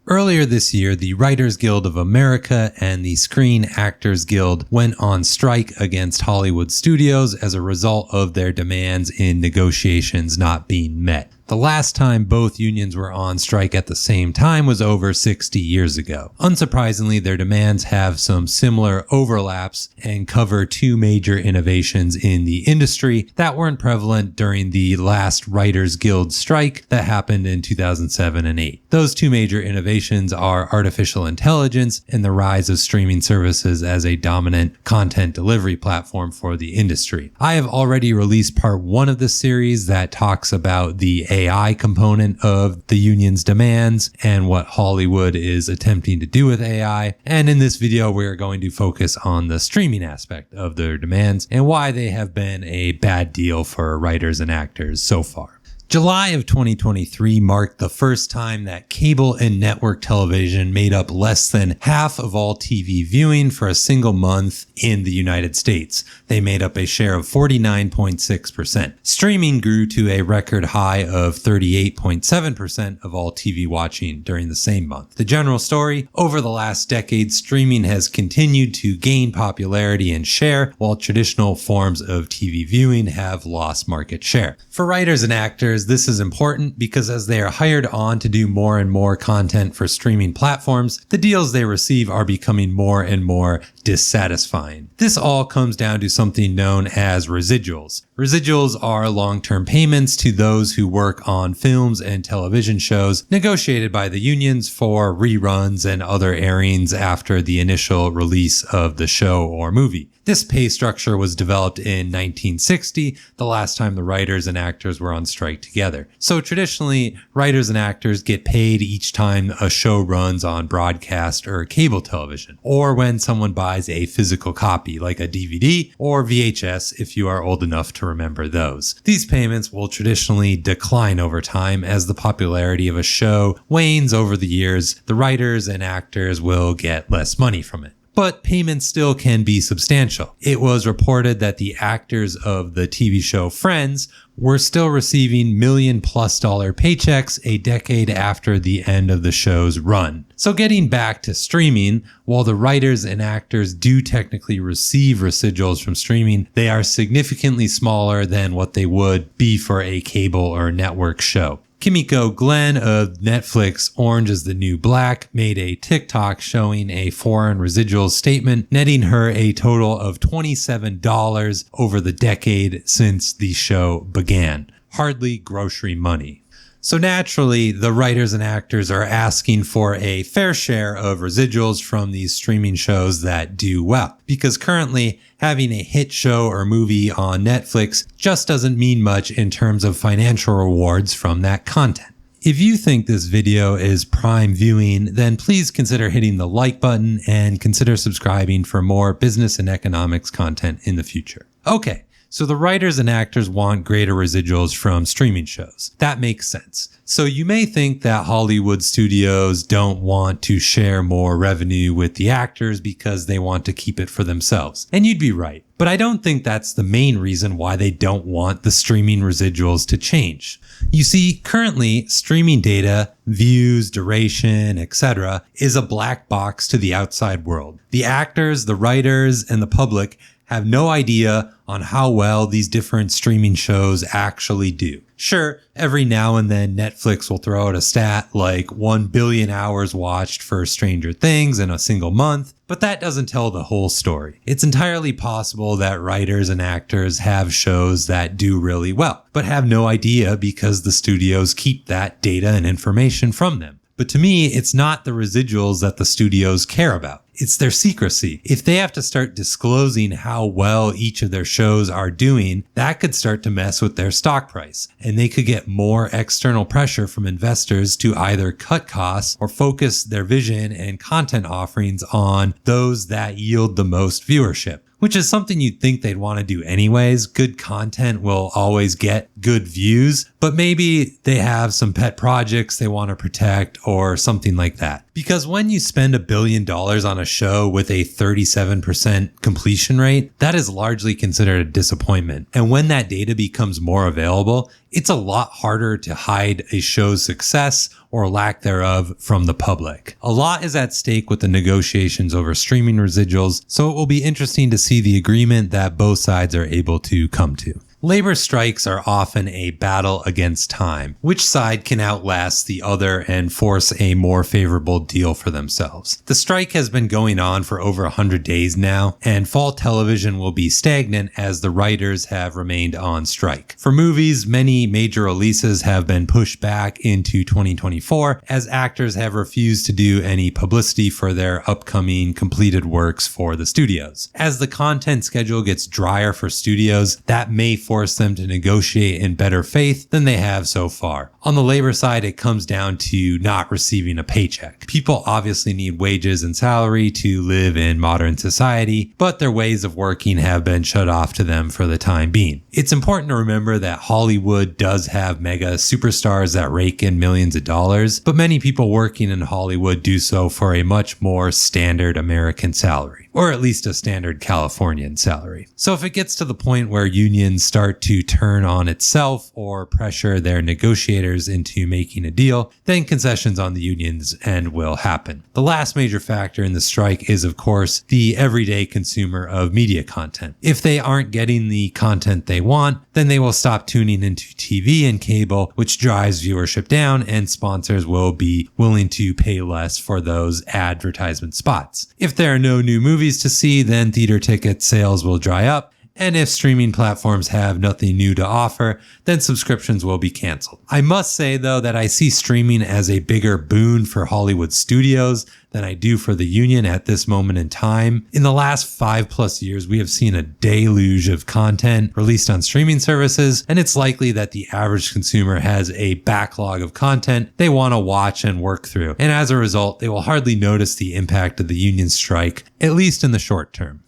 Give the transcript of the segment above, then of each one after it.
Earlier this year, the Writers Guild of America and the Screen Actors Guild went on strike against Hollywood studios as a result of their demands in negotiations not being met. The last time both unions were on strike at the same time was over 60 years ago. Unsurprisingly, their demands have some similar overlaps and cover two major innovations in the industry that weren't prevalent during the last Writers Guild strike that happened in 2007 and 8. Those two major innovations are artificial intelligence and the rise of streaming services as a dominant content delivery platform for the industry. I have already released part 1 of this series that talks about the AI component of the union's demands and what Hollywood is attempting to do with AI. And in this video, we are going to focus on the streaming aspect of their demands and why they have been a bad deal for writers and actors so far. July of 2023 marked the first time that cable and network television made up less than half of all TV viewing for a single month in the United States. They made up a share of 49.6%. Streaming grew to a record high of 38.7% of all TV watching during the same month. The general story: over the last decade, streaming has continued to gain popularity and share, while traditional forms of TV viewing have lost market share. For writers and actors, this is important because as they are hired on to do more and more content for streaming platforms, the deals they receive are becoming more and more dissatisfying. This all comes down to something known as residuals. Residuals are long-term payments to those who work on films and television shows negotiated by the unions for reruns and other airings after the initial release of the show or movie. This pay structure was developed in 1960, the last time the writers and actors were on strike together. So traditionally, writers and actors get paid each time a show runs on broadcast or cable television, or when someone buys a physical copy like a DVD or VHS if you are old enough to remember those. These payments will traditionally decline over time as the popularity of a show wanes over the years. The writers and actors will get less money from it. But payments still can be substantial. It was reported that the actors of the TV show Friends were still receiving million-plus dollar paychecks a decade after the end of the show's run. So getting back to streaming, while the writers and actors do technically receive residuals from streaming, they are significantly smaller than what they would be for a cable or network show. Kimiko Glenn of Netflix Orange is the New Black made a TikTok showing a foreign residuals statement netting her a total of $27 over the decade since the show began. Hardly grocery money. So naturally, the writers and actors are asking for a fair share of residuals from these streaming shows that do well, because currently having a hit show or movie on Netflix just doesn't mean much in terms of financial rewards from that content. If you think this video is prime viewing, then please consider hitting the like button and consider subscribing for more business and economics content in the future. Okay. So the writers and actors want greater residuals from streaming shows. That makes sense. So you may think that Hollywood studios don't want to share more revenue with the actors because they want to keep it for themselves. And you'd be right. But I don't think that's the main reason why they don't want the streaming residuals to change. You see, currently, streaming data, views, duration, etc., is a black box to the outside world. The actors, the writers, and the public have no idea on how well these different streaming shows actually do. Sure, every now and then Netflix will throw out a stat like 1 billion hours watched for Stranger Things in a single month, but that doesn't tell the whole story. It's entirely possible that writers and actors have shows that do really well, but have no idea because the studios keep that data and information from them. But to me, it's not the residuals that the studios care about. It's their secrecy. If they have to start disclosing how well each of their shows are doing, that could start to mess with their stock price, and they could get more external pressure from investors to either cut costs or focus their vision and content offerings on those that yield the most viewership. Which is something you'd think they'd want to do anyways. Good content will always get good views, but maybe they have some pet projects they want to protect or something like that. Because when you spend $1 billion on a show with a 37% completion rate, that is largely considered a disappointment. And when that data becomes more available, it's a lot harder to hide a show's success or lack thereof from the public. A lot is at stake with the negotiations over streaming residuals, so it will be interesting to see the agreement that both sides are able to come to. Labor strikes are often a battle against time. Which side can outlast the other and force a more favorable deal for themselves? The strike has been going on for over 100 days now, and fall television will be stagnant as the writers have remained on strike. For movies, many major releases have been pushed back into 2024 as actors have refused to do any publicity for their upcoming completed works for the studios. As the content schedule gets drier for studios, that may force them to negotiate in better faith than they have so far. On the labor side, it comes down to not receiving a paycheck. People obviously need wages and salary to live in modern society, but their ways of working have been shut off to them for the time being. It's important to remember that Hollywood does have mega superstars that rake in millions of dollars, but many people working in Hollywood do so for a much more standard American salary, or at least a standard Californian salary. So if it gets to the point where unions start to turn on itself or pressure their negotiators into making a deal, then concessions on the unions' end will happen. The last major factor in the strike is, of course, the everyday consumer of media content. If they aren't getting the content they want, then they will stop tuning into TV and cable, which drives viewership down, and sponsors will be willing to pay less for those advertisement spots. If there are no new movies to see, then theater ticket sales will dry up. And if streaming platforms have nothing new to offer, then subscriptions will be canceled. I must say, though, that I see streaming as a bigger boon for Hollywood studios than I do for the union at this moment in time. In the last 5+ years, we have seen a deluge of content released on streaming services, and it's likely that the average consumer has a backlog of content they want to watch and work through. And as a result, they will hardly notice the impact of the union strike, at least in the short term.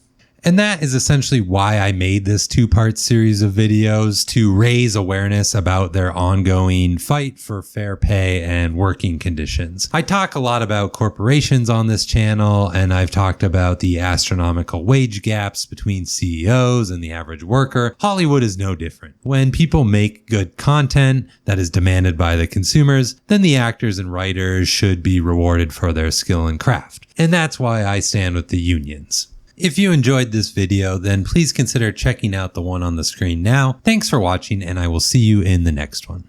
And that is essentially why I made this 2-part series of videos, to raise awareness about their ongoing fight for fair pay and working conditions. I talk a lot about corporations on this channel, and I've talked about the astronomical wage gaps between CEOs and the average worker. Hollywood is no different. When people make good content that is demanded by the consumers, then the actors and writers should be rewarded for their skill and craft. And that's why I stand with the unions. If you enjoyed this video, then please consider checking out the one on the screen now. Thanks for watching, and I will see you in the next one.